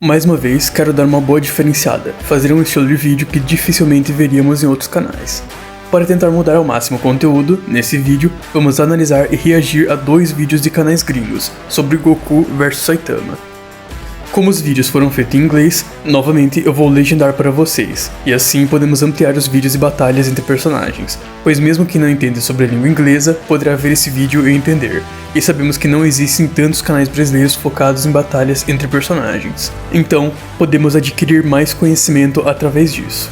Mais uma vez, quero dar uma boa diferenciada, fazer um estilo de vídeo que dificilmente veríamos em outros canais. Para tentar mudar ao máximo o conteúdo, nesse vídeo, vamos analisar e reagir a dois vídeos de canais gringos, sobre Goku vs Saitama. Como os vídeos foram feitos em inglês, novamente eu vou legendar para vocês, e assim podemos ampliar os vídeos e batalhas entre personagens, pois mesmo quem não entende sobre a língua inglesa, poderá ver esse vídeo e entender, e sabemos que não existem tantos canais brasileiros focados em batalhas entre personagens, então podemos adquirir mais conhecimento através disso.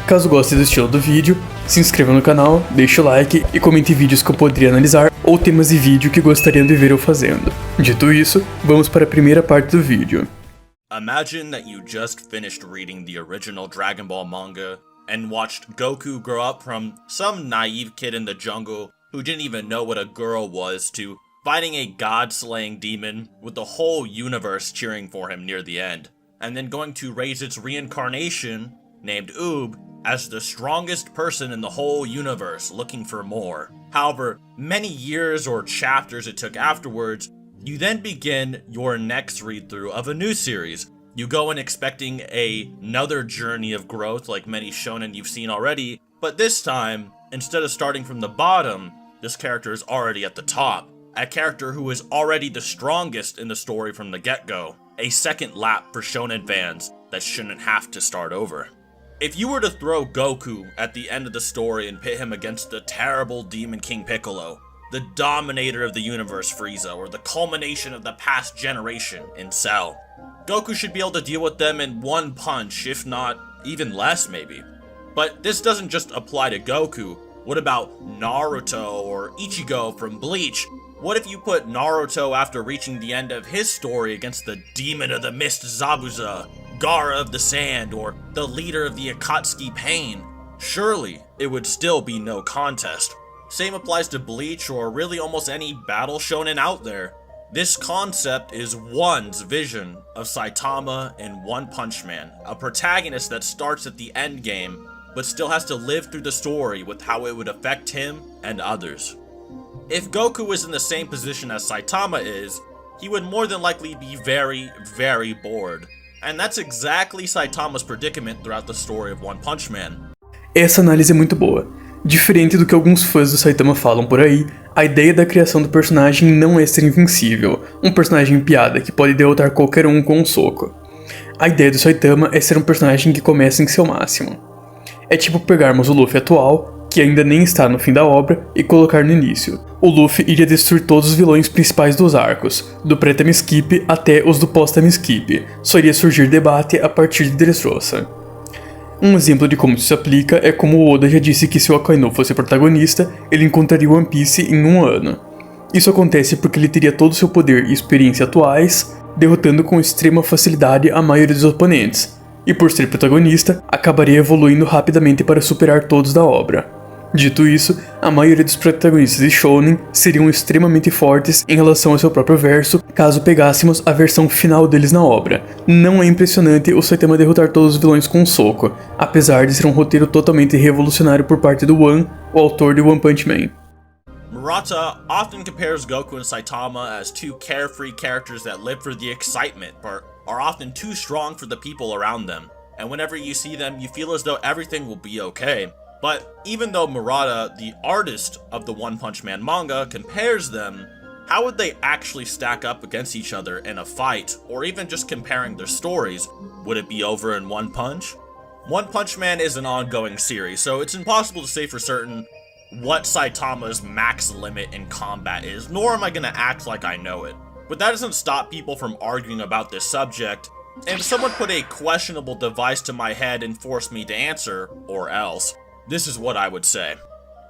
Caso goste do estilo do vídeo, se inscreva no canal, deixe o like e comente vídeos que eu poderia analisar ou temas de vídeo que gostariam de ver eu fazendo. Dito isso, vamos para a primeira parte do vídeo. Imagine that you just finished reading the original Dragon Ball manga and watched Goku grow up from some naive kid in the jungle who didn't even know what a girl was to fighting a god-slaying demon with the whole universe cheering for him near the end, and then going to raise its reincarnation, named Oob, as the strongest person in the whole universe looking for more. However, many years or chapters it took afterwards, you then begin your next read-through of a new series. You go in expecting another journey of growth like many shonen you've seen already, but this time, instead of starting from the bottom, this character is already at the top. A character who is already the strongest in the story from the get-go. A second lap for shonen fans that shouldn't have to start over. If you were to throw Goku at the end of the story and pit him against the terrible Demon King Piccolo, the dominator of the universe Frieza, or the culmination of the past generation in Cell, Goku should be able to deal with them in one punch, if not even less maybe. But this doesn't just apply to Goku. What about Naruto or Ichigo from Bleach? What if you put Naruto after reaching the end of his story against the Demon of the Mist Zabuza, Gaara of the Sand, or the leader of the Akatsuki Pain? Surely, it would still be no contest. Same applies to Bleach or really almost any battle shonen out there. This concept is one's vision of Saitama in One Punch Man, a protagonist that starts at the endgame, but still has to live through the story with how it would affect him and others. If Goku was in the same position as Saitama is, he would more than likely be very, very bored. And that's exactly Saitama's predicament throughout the story of One Punch Man. Essa análise é muito boa. Diferente do que alguns fãs do Saitama falam por aí, a ideia da criação do personagem não é ser invencível, um personagem piada que pode derrotar qualquer um com um soco. A ideia do Saitama é ser um personagem que começa em seu máximo. É tipo pegarmos o Luffy atual, que ainda nem está no fim da obra, e colocar no início. O Luffy iria destruir todos os vilões principais dos arcos, do pré-time skip até os do pós-time skip, só iria surgir debate a partir de Dressrosa. Um exemplo de como isso se aplica é como o Oda já disse que se o Akainu fosse protagonista, ele encontraria One Piece em um ano. Isso acontece porque ele teria todo o seu poder e experiência atuais, derrotando com extrema facilidade a maioria dos oponentes, e por ser protagonista, acabaria evoluindo rapidamente para superar todos da obra. Dito isso, a maioria dos protagonistas de Shounen seriam extremamente fortes em relação ao seu próprio verso, caso pegássemos a versão final deles na obra. Não é impressionante o Saitama derrotar todos os vilões com um soco, apesar de ser um roteiro totalmente revolucionário por parte do One, o autor de One Punch Man. Murata often compares Goku and Saitama as two carefree characters that live for the excitement, but are often too strong for the people around them. And whenever you see them, you feel as though everything will be okay. But even though Murata, the artist of the One Punch Man manga, compares them, how would they actually stack up against each other in a fight, or even just comparing their stories? Would it be over in One Punch? One Punch Man is an ongoing series, so it's impossible to say for certain what Saitama's max limit in combat is, nor am I gonna act like I know it. But that doesn't stop people from arguing about this subject, and if someone put a questionable device to my head and forced me to answer, or else, this is what I would say.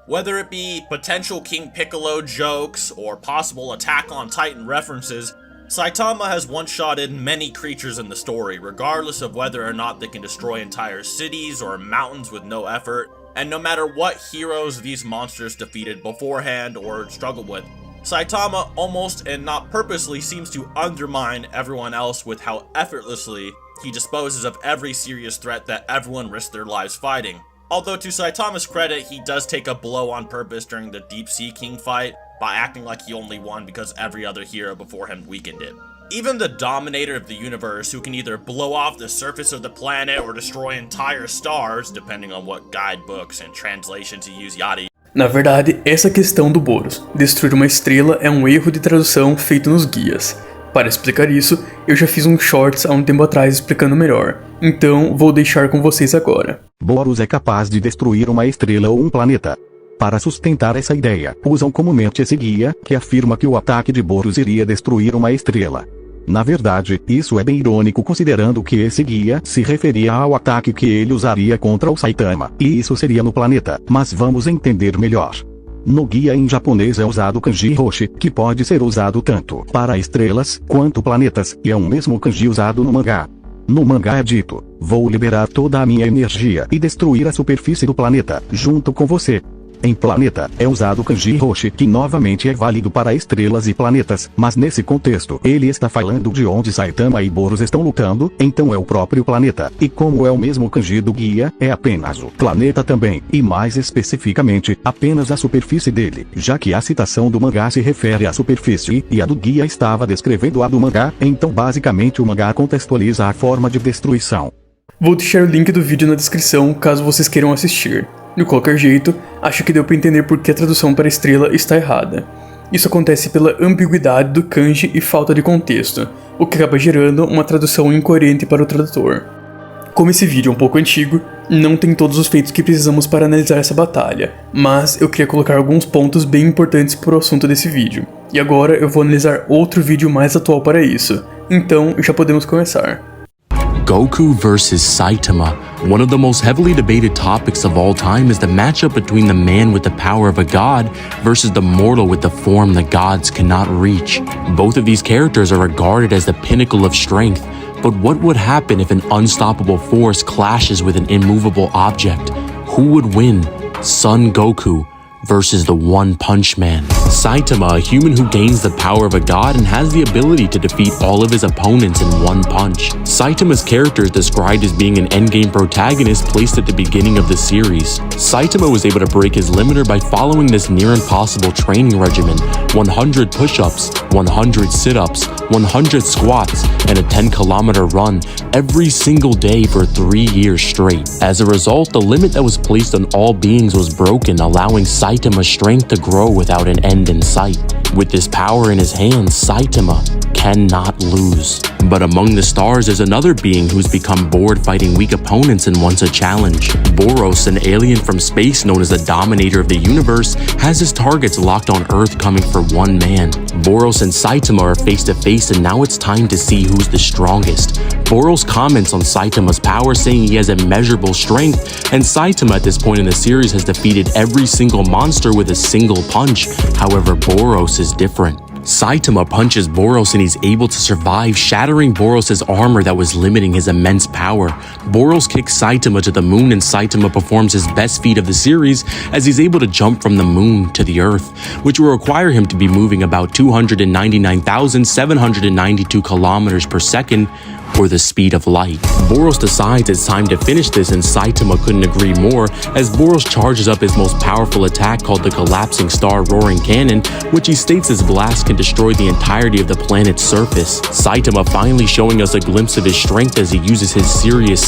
Whether it be potential King Piccolo jokes or possible Attack on Titan references, Saitama has one-shotted many creatures in the story, regardless of whether or not they can destroy entire cities or mountains with no effort, and no matter what heroes these monsters defeated beforehand or struggled with, Saitama almost and not purposely seems to undermine everyone else with how effortlessly he disposes of every serious threat that everyone risks their lives fighting. Although to Saitama's credit, he does take a blow on purpose during the Deep Sea King fight by acting like he only won because every other hero before him weakened it. Even the dominator of the universe, who can either blow off the surface of the planet or destroy entire stars, depending on what guidebooks and translations you use, yada. Na verdade, essa questão do Boros, destruir uma estrela, é um erro de tradução feito nos guias. Para explicar isso, eu já fiz um shorts há um tempo atrás explicando melhor, então vou deixar com vocês agora. Boros é capaz de destruir uma estrela ou um planeta. Para sustentar essa ideia, usam comumente esse guia, que afirma que o ataque de Boros iria destruir uma estrela. Na verdade, isso é bem irônico considerando que esse guia se referia ao ataque que ele usaria contra o Saitama, e isso seria no planeta, mas vamos entender melhor. No guia em japonês é usado o kanji Roshi, que pode ser usado tanto para estrelas, quanto planetas, e é o mesmo kanji usado no mangá. No mangá é dito, vou liberar toda a minha energia e destruir a superfície do planeta, junto com você. Em planeta, é usado o kanji Roshi, que novamente é válido para estrelas e planetas, mas nesse contexto, ele está falando de onde Saitama e Boros estão lutando, então é o próprio planeta, e como é o mesmo kanji do guia, é apenas o planeta também, e mais especificamente, apenas a superfície dele, já que a citação do mangá se refere à superfície, e a do guia estava descrevendo a do mangá, então basicamente o mangá contextualiza a forma de destruição. Vou deixar o link do vídeo na descrição caso vocês queiram assistir. De qualquer jeito, acho que deu pra entender por que a tradução para estrela está errada. Isso acontece pela ambiguidade do kanji e falta de contexto, o que acaba gerando uma tradução incoerente para o tradutor. Como esse vídeo é um pouco antigo, não tem todos os feitos que precisamos para analisar essa batalha, mas eu queria colocar alguns pontos bem importantes para o assunto desse vídeo. E agora eu vou analisar outro vídeo mais atual para isso, então já podemos começar. Goku versus Saitama. One of the most heavily debated topics of all time is the matchup between the man with the power of a god versus the mortal with the form the gods cannot reach. Both of these characters are regarded as the pinnacle of strength, but what would happen if an unstoppable force clashes with an immovable object? Who would win? Son Goku versus the One Punch Man. Saitama, a human who gains the power of a god and has the ability to defeat all of his opponents in one punch. Saitama's character is described as being an endgame protagonist placed at the beginning of the series. Saitama was able to break his limiter by following this near impossible training regimen: 100 push-ups, 100 sit-ups, 100 squats, and a 10-kilometer run every single day for 3 years straight. As a result, the limit that was placed on all beings was broken, allowing Saitama's strength to grow without an end in sight. With this power in his hands, Saitama cannot lose. But among the stars is another being who's become bored fighting weak opponents and wants a challenge. Boros, an alien from space known as the dominator of the universe, has his targets locked on Earth coming for one man. Boros and Saitama are face to face, and now it's time to see who's the strongest. Boros comments on Saitama's power, saying he has immeasurable strength, and Saitama at this point in the series has defeated every single monster with a single punch. However, Boros is different. Saitama punches Boros and he's able to survive, shattering Boros' armor that was limiting his immense power. Boros kicks Saitama to the moon, and Saitama performs his best feat of the series as he's able to jump from the moon to the earth, which will require him to be moving about 299,792 kilometers per second, or the speed of light. Boros decides it's time to finish this, and Saitama couldn't agree more as Boros charges up his most powerful attack called the Collapsing Star Roaring Cannon, which he states his blast can destroy the entirety of the planet's surface. Saitama finally showing us a glimpse of his strength as he uses his Serious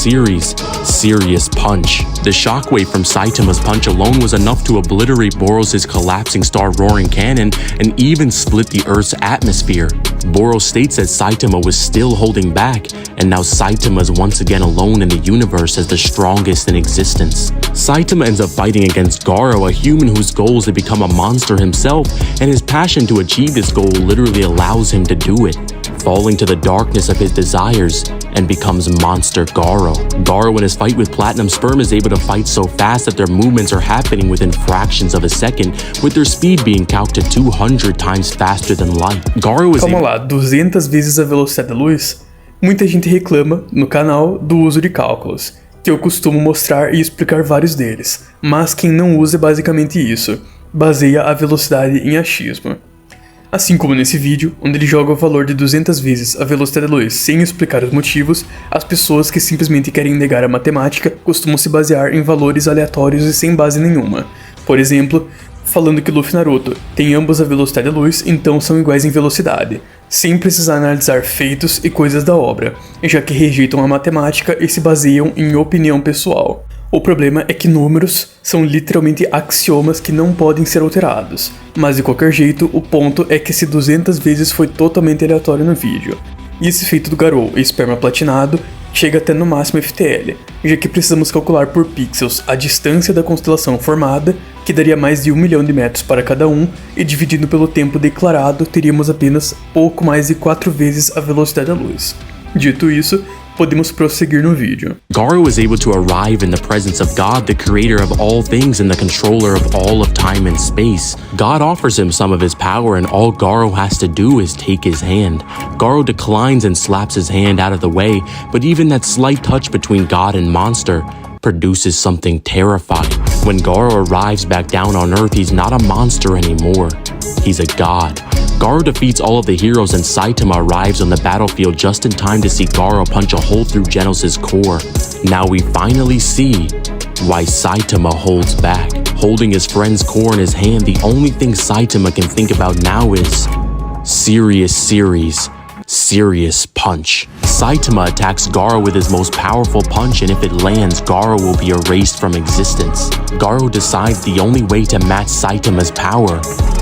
Punch. The shockwave from Saitama's punch alone was enough to obliterate Boros' Collapsing Star Roaring Cannon and even split the Earth's atmosphere. Boros states that Saitama was still holding back, and now Saitama is once again alone in the universe as the strongest in existence. Saitama ends up fighting against Garo, a human whose goal is to become a monster himself, and his passion to achieve this goal literally allows him to do it, falling to the darkness of his desires, and becomes Monster Garo. Garo in his fight with Platinum Sperm is able to fight so fast that their movements are happening within fractions of a second, with their speed being calculated 200 times faster than light. Garo is Calma lá, 200 vezes a velocidade da luz? Muita gente reclama, no canal, do uso de cálculos, que eu costumo mostrar e explicar vários deles, mas quem não usa é basicamente isso, baseia a velocidade em achismo. Assim como nesse vídeo, onde ele joga o valor de 200 vezes a velocidade da luz sem explicar os motivos, as pessoas que simplesmente querem negar a matemática costumam se basear em valores aleatórios e sem base nenhuma. Por exemplo, falando que Luffy e Naruto têm ambos a velocidade da luz, então são iguais em velocidade, sem precisar analisar feitos e coisas da obra, já que rejeitam a matemática e se baseiam em opinião pessoal. O problema é que números são literalmente axiomas que não podem ser alterados, mas de qualquer jeito, o ponto é que esse 200 vezes foi totalmente aleatório no vídeo. E esse feito do Garou e esperma platinado chega até no máximo FTL, já que precisamos calcular por pixels a distância da constelação formada, que daria mais de 1 milhão de metros para cada um, e dividindo pelo tempo declarado, teríamos apenas pouco mais de 4 vezes a velocidade da luz. Dito isso, podemos prosseguir no vídeo. Garou is able to arrive in the presence of God, the creator of all things and the controller of all of time and space. God offers him some of his power and all Garou has to do is take his hand. Garou declines and slaps his hand out of the way, but even that slight touch between God and monster produces something terrifying. When Garou arrives back down on Earth, he's not a monster anymore. He's a god. Garou defeats all of the heroes and Saitama arrives on the battlefield just in time to see Garou punch a hole through Genos' core. Now we finally see why Saitama holds back. Holding his friend's core in his hand, the only thing Saitama can think about now is serious punch. Saitama attacks Garou with his most powerful punch, and if it lands, Garou will be erased from existence. Garou decides the only way to match Saitama's power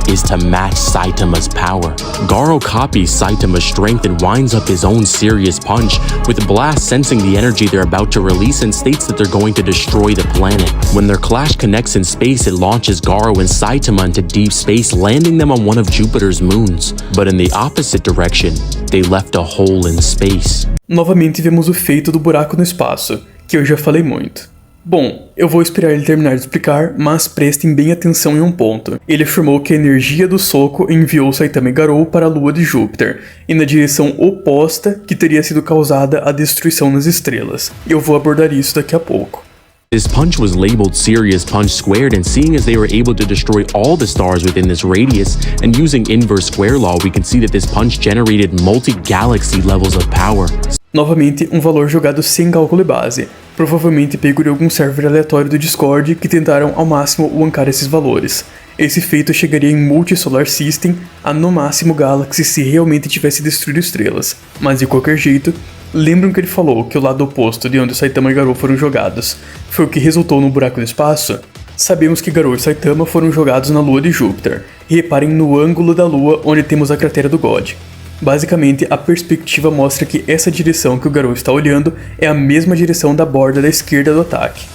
is to match Saitama's power. Garou copies Saitama's strength and winds up his own serious punch, with Blast sensing the energy they're about to release and states that they're going to destroy the planet. When their clash connects in space, it launches Garou and Saitama into deep space, landing them on one of Jupiter's moons. But in the opposite direction, they left a hole in space. Novamente vemos o feito do buraco no espaço, que eu já falei muito. Bom, eu vou esperar ele terminar de explicar, mas prestem bem atenção em um ponto. Ele afirmou que a energia do soco enviou Saitama e Garou para a lua de Júpiter, e na direção oposta que teria sido causada a destruição nas estrelas. Eu vou abordar isso daqui a pouco. This punch was labeled Serious Punch Squared, and seeing as they were able to destroy all the stars within this radius, and using inverse square law, we can see that this punch generated multi-galaxy levels of power. Novamente, um valor jogado sem cálculo base, provavelmente pego de algum server aleatório do Discord que tentaram ao máximo wancar esses valores. Esse feito chegaria em Multi-Solar System a no máximo Galaxy se realmente tivesse destruído estrelas, mas de qualquer jeito, lembram que ele falou que o lado oposto de onde o Saitama e Garou foram jogados foi o que resultou no buraco no espaço? Sabemos que Garou e Saitama foram jogados na lua de Júpiter, e reparem no ângulo da lua onde temos a cratera do God. Basicamente, a perspectiva mostra que essa direção que o Garou está olhando é a mesma direção da borda da esquerda do ataque.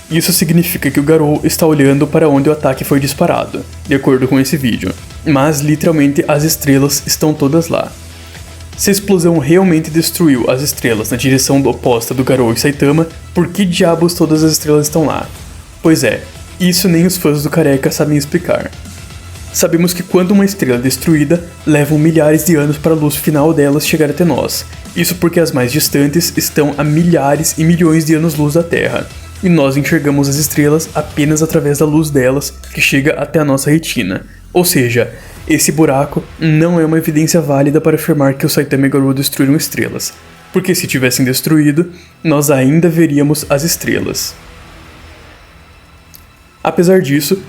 Isso significa que o Garou está olhando para onde o ataque foi disparado, de acordo com esse vídeo, mas literalmente as estrelas estão todas lá. Se a explosão realmente destruiu as estrelas na direção oposta do Garou e Saitama, por que diabos todas as estrelas estão lá? Pois é, isso nem os fãs do Careca sabem explicar. Sabemos que quando uma estrela é destruída, levam milhares de anos para a luz final delas chegar até nós. Isso porque as mais distantes estão a milhares e milhões de anos-luz da Terra, e nós enxergamos as estrelas apenas através da luz delas, que chega até a nossa retina. Ou seja, esse buraco não é uma evidência válida para afirmar que o Saitama e Garou destruíram estrelas, porque se tivessem destruído, nós ainda veríamos as estrelas. Apesar disso,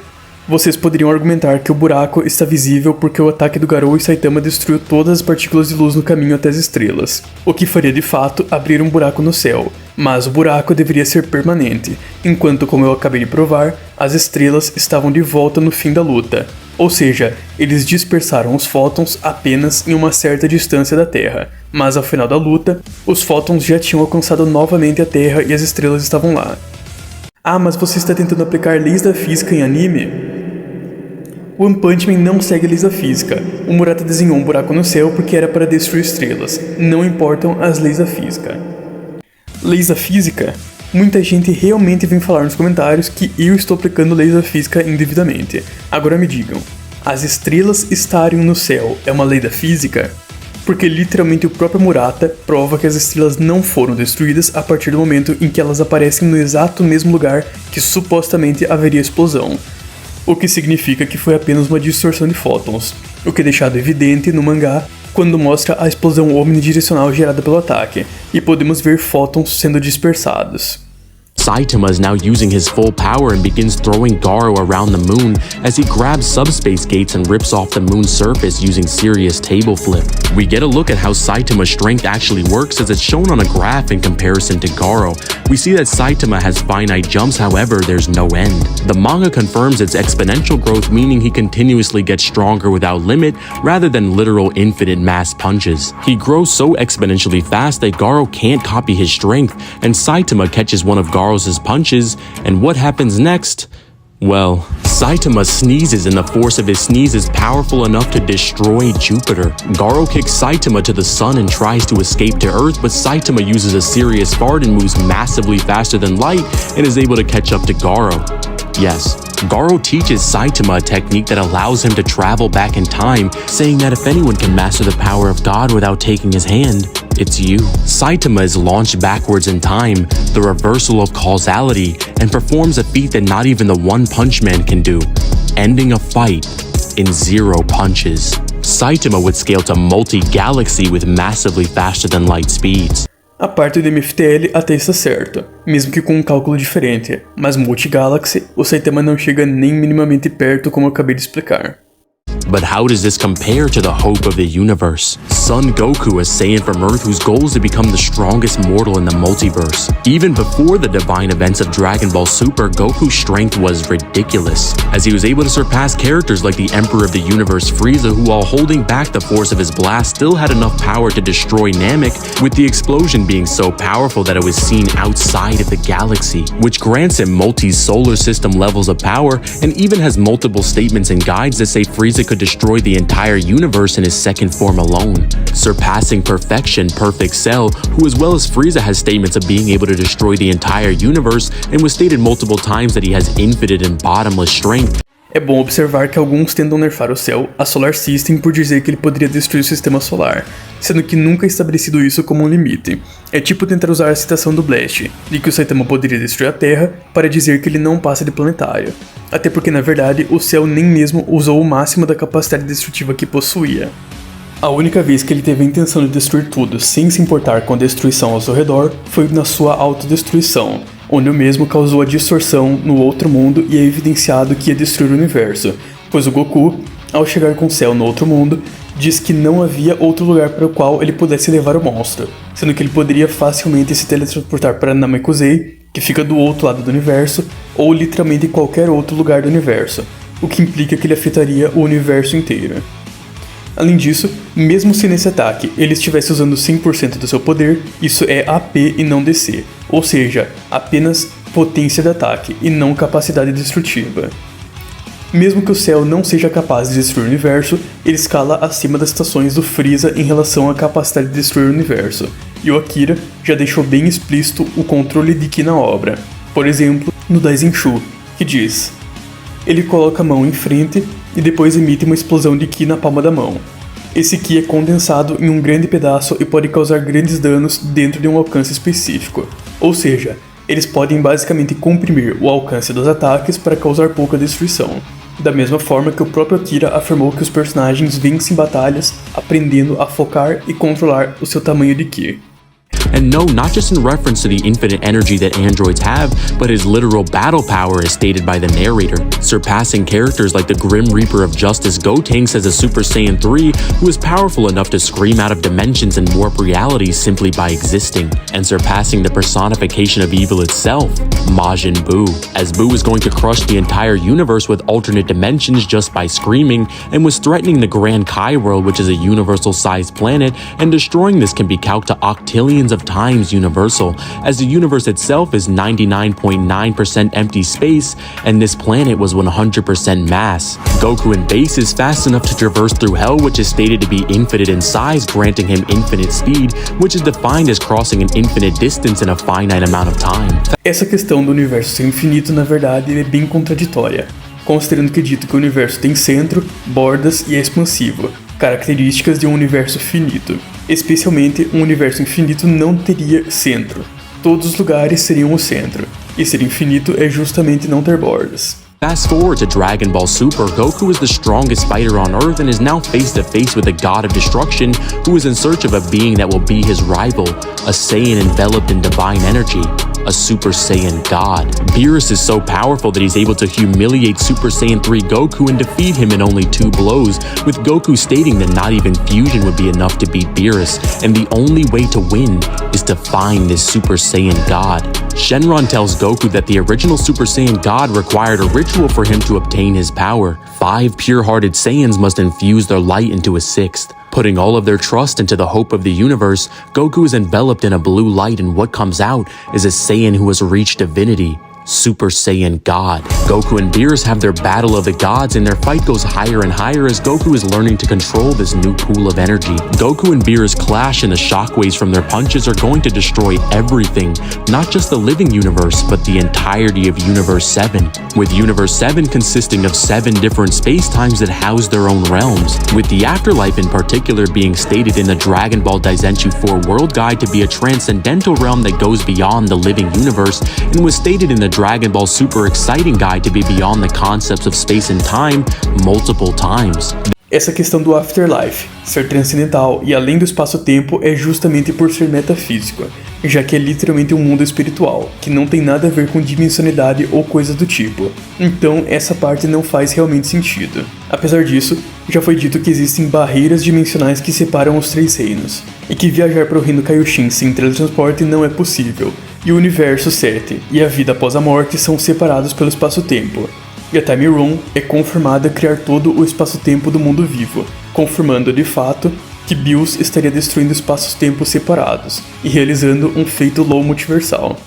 vocês poderiam argumentar que o buraco está visível porque o ataque do Garou e Saitama destruiu todas as partículas de luz no caminho até as estrelas, o que faria de fato abrir um buraco no céu, mas o buraco deveria ser permanente, enquanto, como eu acabei de provar, as estrelas estavam de volta no fim da luta, ou seja, eles dispersaram os fótons apenas em uma certa distância da Terra, mas ao final da luta, os fótons já tinham alcançado novamente a Terra e as estrelas estavam lá. Ah, mas você está tentando aplicar leis da física em anime? One Punch Man não segue leis da física. O Murata desenhou um buraco no céu porque era para destruir estrelas. Não importam as leis da física. Leis da física? Muita gente realmente vem falar nos comentários que eu estou aplicando leis da física indevidamente. Agora me digam, as estrelas estarem no céu é uma lei da física? Porque literalmente o próprio Murata prova que as estrelas não foram destruídas a partir do momento em que elas aparecem no exato mesmo lugar que supostamente haveria explosão. O que significa que foi apenas uma distorção de fótons, o que é deixado evidente no mangá quando mostra a explosão omnidirecional gerada pelo ataque, e podemos ver fótons sendo dispersados. Saitama is now using his full power and begins throwing Garo around the moon as he grabs subspace gates and rips off the moon's surface using serious table flip. We get a look at how Saitama's strength actually works as it's shown on a graph in comparison to Garo. We see that Saitama has finite jumps, however, there's no end. The manga confirms its exponential growth, meaning he continuously gets stronger without limit rather than literal infinite mass punches. He grows so exponentially fast that Garo can't copy his strength, and Saitama catches one of Garo's punches, and what happens next? Well, Saitama sneezes and the force of his sneeze is powerful enough to destroy Jupiter. Garo kicks Saitama to the sun and tries to escape to Earth, but Saitama uses a serious fart and moves massively faster than light and is able to catch up to Garo. Yes, Garo teaches Saitama a technique that allows him to travel back in time, saying that if anyone can master the power of God without taking his hand, it's you. Saitama is launched backwards in time, the reversal of causality, and performs a feat that not even the One Punch Man can do, ending a fight in 0 punches. Saitama would scale to multi-galaxy with massively faster than light speeds. A parte do MFTL até está certo, mesmo que com um cálculo diferente, mas multi-galaxy, o Saitama não chega nem minimamente perto como eu acabei de explicar. But how does this compare to the hope of the universe? Son Goku, a Saiyan from Earth whose goal is to become the strongest mortal in the multiverse. Even before the divine events of Dragon Ball Super, Goku's strength was ridiculous, as he was able to surpass characters like the Emperor of the Universe Frieza, who while holding back the force of his blast still had enough power to destroy Namek, with the explosion being so powerful that it was seen outside of the galaxy, which grants him multi-solar system levels of power, and even has multiple statements and guides that say Frieza could destroy the entire universe in his second form alone. Surpassing perfection, Perfect Cell, who as well as Frieza has statements of being able to destroy the entire universe, and was stated multiple times that he has infinite and bottomless strength. É bom observar que alguns tentam nerfar o Cell, a Solar System, por dizer que ele poderia destruir o sistema solar, sendo que nunca é estabelecido isso como um limite. É tipo tentar usar a citação do Blast, de que o Saitama poderia destruir a Terra, para dizer que ele não passa de planetário. Até porque, na verdade, o Cell nem mesmo usou o máximo da capacidade destrutiva que possuía. A única vez que ele teve a intenção de destruir tudo sem se importar com a destruição ao seu redor foi na sua autodestruição, onde o mesmo causou a distorção no outro mundo e é evidenciado que ia destruir o universo, pois o Goku, ao chegar com o Cell no outro mundo, diz que não havia outro lugar para o qual ele pudesse levar o monstro, sendo que ele poderia facilmente se teletransportar para Namekusei, que fica do outro lado do universo, ou literalmente em qualquer outro lugar do universo, o que implica que ele afetaria o universo inteiro. Além disso, mesmo se nesse ataque ele estivesse usando 100% do seu poder, isso é AP e não DC, ou seja, apenas potência de ataque e não capacidade destrutiva. Mesmo que o Cell não seja capaz de destruir o universo, ele escala acima das citações do Frieza em relação à capacidade de destruir o universo, e o Akira já deixou bem explícito o controle de Ki na obra, por exemplo, no Daisenshu, que diz: ele coloca a mão em frente e depois emite uma explosão de Ki na palma da mão. Esse Ki é condensado em um grande pedaço e pode causar grandes danos dentro de um alcance específico, ou seja, eles podem basicamente comprimir o alcance dos ataques para causar pouca destruição. Da mesma forma que o próprio Akira afirmou que os personagens vencem batalhas aprendendo a focar e controlar o seu tamanho de Ki. And no, not just in reference to the infinite energy that androids have, but his literal battle power as stated by the narrator, surpassing characters like the Grim Reaper of Justice Gotenks as a Super Saiyan 3 who is powerful enough to scream out of dimensions and warp realities simply by existing, and surpassing the personification of evil itself, Majin Buu, as Buu is going to crush the entire universe with alternate dimensions just by screaming, and was threatening the Grand Kai world, which is a universal-sized planet, and destroying this can be calced to octillions of times universal, as the universe itself is 99.9% empty space, and this planet was 100% mass. Goku in base is fast enough to traverse through hell, which is stated to be infinite in size, granting him infinite speed, which is defined as crossing an infinite distance in a finite amount of time. Essa questão do universo ser infinito, na verdade, é bem contraditória, considerando que é dito que o universo tem centro, bordas e é expansivo, características de um universo finito. Especialmente, um universo infinito não teria centro. Todos os lugares seriam o centro, e ser infinito é justamente não ter bordas. Fast forward to Dragon Ball Super, Goku is the strongest fighter on Earth and is now face to face with a god of destruction who is in search of a being that will be his rival, a Saiyan enveloped in divine energy. a Super Saiyan God. Beerus is so powerful that he's able to humiliate Super Saiyan 3 Goku and defeat him in only 2 blows, with Goku stating that not even fusion would be enough to beat Beerus, and the only way to win is to find this Super Saiyan God. Shenron tells Goku that the original Super Saiyan God required a ritual for him to obtain his power. 5 pure-hearted Saiyans must infuse their light into a 6th. Putting all of their trust into the hope of the universe, Goku is enveloped in a blue light, and what comes out is a Saiyan who has reached divinity. Super Saiyan God. Goku and Beerus have their battle of the gods, and their fight goes higher and higher as Goku is learning to control this new pool of energy. Goku and Beerus clash, and the shockwaves from their punches are going to destroy everything, not just the living universe, but the entirety of Universe 7, with Universe 7 consisting of 7 different space-times that house their own realms, with the afterlife in particular being stated in the Dragon Ball Daizenshuu 4 World Guide to be a transcendental realm that goes beyond the living universe, and was stated in the Dragon Ball Super Exciting Guide to be beyond the concepts of space and time multiple times. Essa questão do afterlife, ser transcendental e além do espaço-tempo é justamente por ser metafísico, já que é literalmente um mundo espiritual, que não tem nada a ver com dimensionalidade ou coisa do tipo. Então essa parte não faz realmente sentido. Apesar disso, já foi dito que existem barreiras dimensionais que separam os 3 reinos, e que viajar para o reino Kaioshin sem teletransporte não é possível, e o universo 7 e a vida após a morte são separados pelo espaço-tempo. E a Time Room é confirmada criar todo o espaço-tempo do mundo vivo, confirmando de fato que Bills estaria destruindo espaços-tempos separados e realizando um feito low multiversal.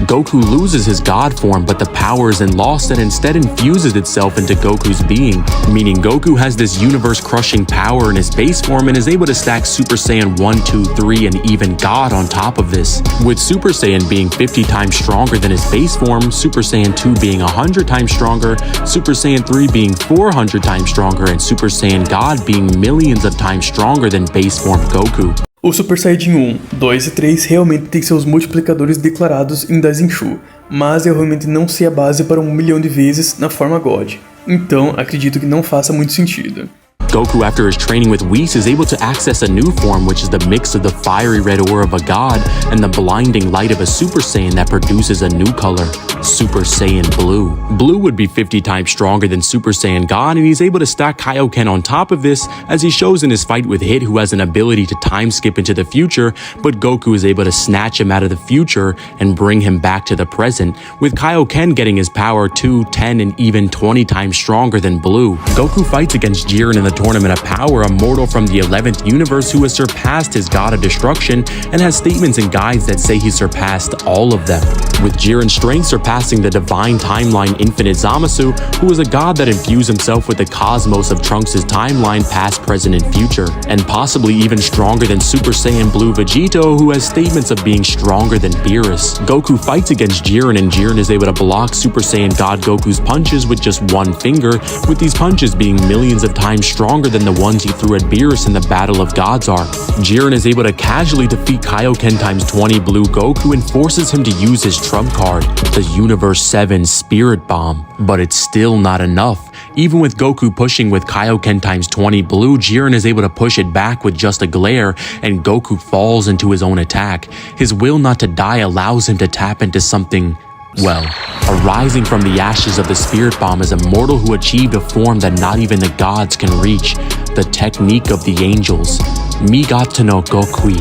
Goku loses his god form, but the power isn't lost and instead infuses itself into Goku's being, meaning Goku has this universe-crushing power in his base form and is able to stack Super Saiyan 1, 2, 3, and even God on top of this, with Super Saiyan being 50 times stronger than his base form, Super Saiyan 2 being 100 times stronger, Super Saiyan 3 being 400 times stronger, and Super Saiyan God being millions of times stronger than base form Goku. O Super Saiyajin 1, 2 e 3 realmente têm seus multiplicadores declarados em Daizenshuu, mas eu realmente não sei a base para 1 milhão de vezes na forma God, então acredito que não faça muito sentido. Goku, after his training with Whis, is able to access a new form, which is the mix of the fiery red aura of a god and the blinding light of a Super Saiyan that produces a new color, Super Saiyan Blue. Blue would be 50 times stronger than Super Saiyan God, and he's able to stack Kaioken on top of this, as he shows in his fight with Hit, who has an ability to time skip into the future, but Goku is able to snatch him out of the future and bring him back to the present, with Kaioken getting his power 2, 10, and even 20 times stronger than Blue. Goku fights against Jiren in the Tournament of Power, a mortal from the 11th universe who has surpassed his God of Destruction and has statements and guides that say he surpassed all of them, with Jiren's strength surpassing the divine timeline Infinite Zamasu, who is a god that infused himself with the cosmos of Trunks' timeline past, present, and future, and possibly even stronger than Super Saiyan Blue Vegito, who has statements of being stronger than Beerus. Goku fights against Jiren, and Jiren is able to block Super Saiyan God Goku's punches with just one finger, with these punches being millions of times stronger than the ones he threw at Beerus in the Battle of Gods arc. Jiren is able to casually defeat Kaioken times 20 Blue Goku and forces him to use his trump card, the Universe 7 Spirit Bomb. But it's still not enough. Even with Goku pushing with Kaioken times 20 Blue, Jiren is able to push it back with just a glare, and Goku falls into his own attack. His will not to die allows him to tap into something, well, arising from the ashes of the Spirit Bomb is a mortal who achieved a form that not even the gods can reach, the technique of the angels, Migato no Gokui,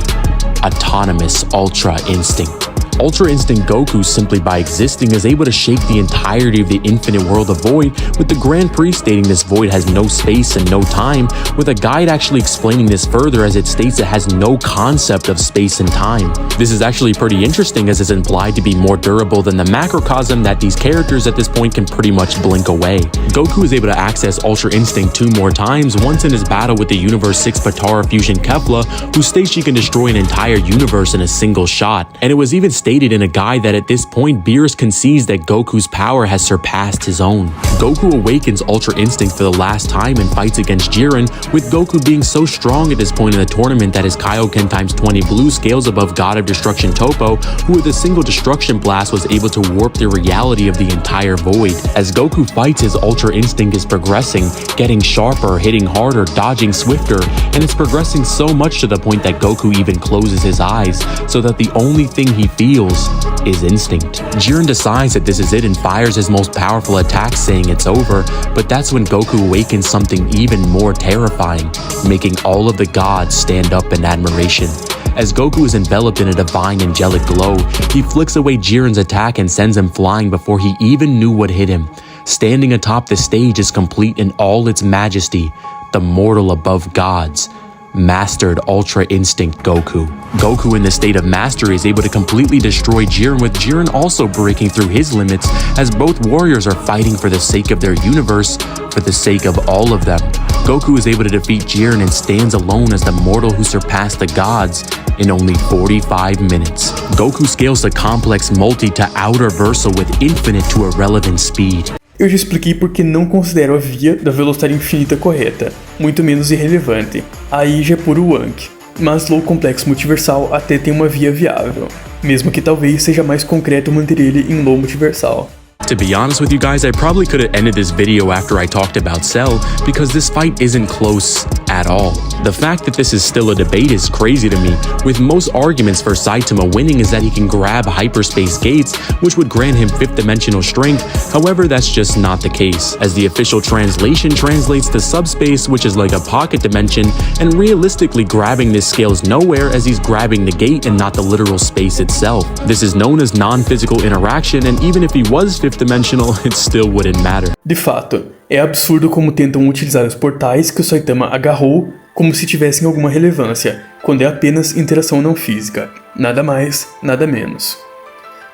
autonomous Ultra Instinct. Ultra Instinct Goku, simply by existing, is able to shake the entirety of the infinite world of Void, with the Grand Priest stating this void has no space and no time, with a guide actually explaining this further as it states it has no concept of space and time. This is actually pretty interesting as it's implied to be more durable than the macrocosm that these characters at this point can pretty much blink away. Goku is able to access Ultra Instinct 2 more times, once in his battle with the Universe 6 Patara Fusion Kefla, who states she can destroy an entire universe in a single shot, and it was even stated in a guide that at this point Beerus concedes that Goku's power has surpassed his own. Goku awakens Ultra Instinct for the last time and fights against Jiren, with Goku being so strong at this point in the tournament that his Kaioken times 20 Blue scales above God of Destruction Toppo, who with a single destruction blast was able to warp the reality of the entire void. As Goku fights, his Ultra Instinct is progressing, getting sharper, hitting harder, dodging swifter, and it's progressing so much to the point that Goku even closes his eyes, so that the only thing he feels feels is instinct. Jiren decides that this is it and fires his most powerful attack, saying it's over, but that's when Goku awakens something even more terrifying, making all of the gods stand up in admiration. As Goku is enveloped in a divine angelic glow, he flicks away Jiren's attack and sends him flying before he even knew what hit him. Standing atop the stage is complete in all its majesty, the mortal above gods, mastered Ultra Instinct Goku. Goku in the state of mastery is able to completely destroy Jiren, with Jiren also breaking through his limits as both warriors are fighting for the sake of their universe, for the sake of all of them. Goku is able to defeat Jiren and stands alone as the mortal who surpassed the gods in only 45 minutes. Goku scales the complex multi to outer versal with infinite to irrelevant speed. Eu já expliquei porque não considero a via da velocidade infinita correta, muito menos irrelevante. Aí já é puro wonk. Mas Low Complexo Multiversal até tem uma via viável, mesmo que talvez seja mais concreto manter ele em Low Multiversal. To be honest with you guys, I probably could have ended this video after I talked about Cell, because this fight isn't close at all. The fact that this is still a debate is crazy to me, with most arguments for Saitama winning is that he can grab hyperspace gates, which would grant him 5th dimensional strength. However, that's just not the case, as the official translation translates to subspace, which is like a pocket dimension, and realistically grabbing this scales nowhere, as he's grabbing the gate and not the literal space itself. This is known as non-physical interaction, and even if he was 5th dimensional, it still wouldn't matter. De fato, é absurdo como tentam utilizar os portais que o Saitama agarrou como se tivessem alguma relevância, quando é apenas interação não física. Nada mais, nada menos.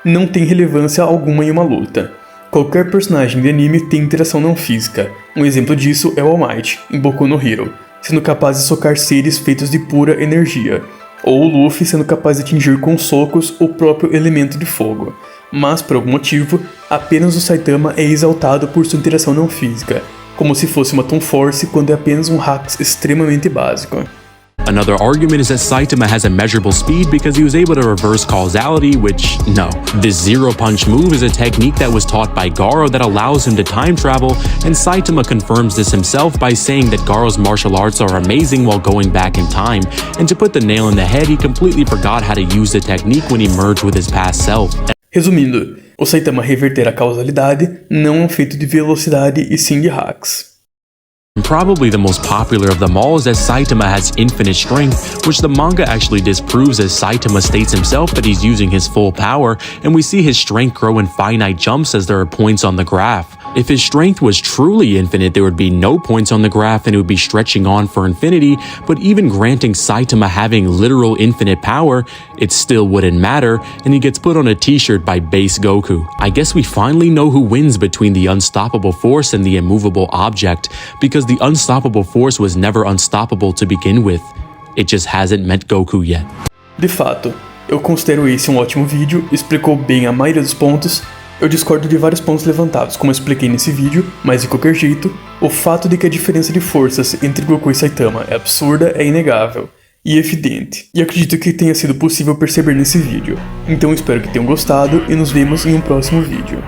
Não tem relevância alguma em uma luta. Qualquer personagem de anime tem interação não física. Um exemplo disso é o All Might, em Boku no Hero, sendo capaz de socar seres feitos de pura energia, ou o Luffy sendo capaz de atingir com socos o próprio elemento de fogo. Mas, por algum motivo, apenas o Saitama é exaltado por sua interação não física, como se fosse uma Toon Force quando é apenas um hacks extremamente básico. Another argument is that Saitama has a measurable speed because he was able to reverse causality, which, no. This Zero Punch move is a technique that was taught by Garo that allows him to time travel, and Saitama confirms this himself by saying that Garo's martial arts are amazing while going back in time, and to put the nail in the head, he completely forgot how to use the technique when he merged with his past self. Resumindo, o Saitama reverter a causalidade não é um feito de velocidade e sim de hacks. Probably the most popular of them all is that Saitama has infinite strength, which the manga actually disproves, as Saitama states himself that he's using his full power, and we see his strength grow in finite jumps as there are points on the graph. If his strength was truly infinite, there would be no points on the graph and it would be stretching on for infinity, but even granting Saitama having literal infinite power, it still wouldn't matter, and he gets put on a t-shirt by base Goku. I guess we finally know who wins between the unstoppable force and the immovable object, because the unstoppable force was never unstoppable to begin with. It just hasn't met Goku yet. De fato, eu considero esse um ótimo vídeo, explicou bem a maioria dos pontos. Eu discordo de vários pontos levantados, como eu expliquei nesse vídeo, mas de qualquer jeito, o fato de que a diferença de forças entre Goku e Saitama é absurda é inegável e evidente, e acredito que tenha sido possível perceber nesse vídeo. Então espero que tenham gostado e nos vemos em um próximo vídeo.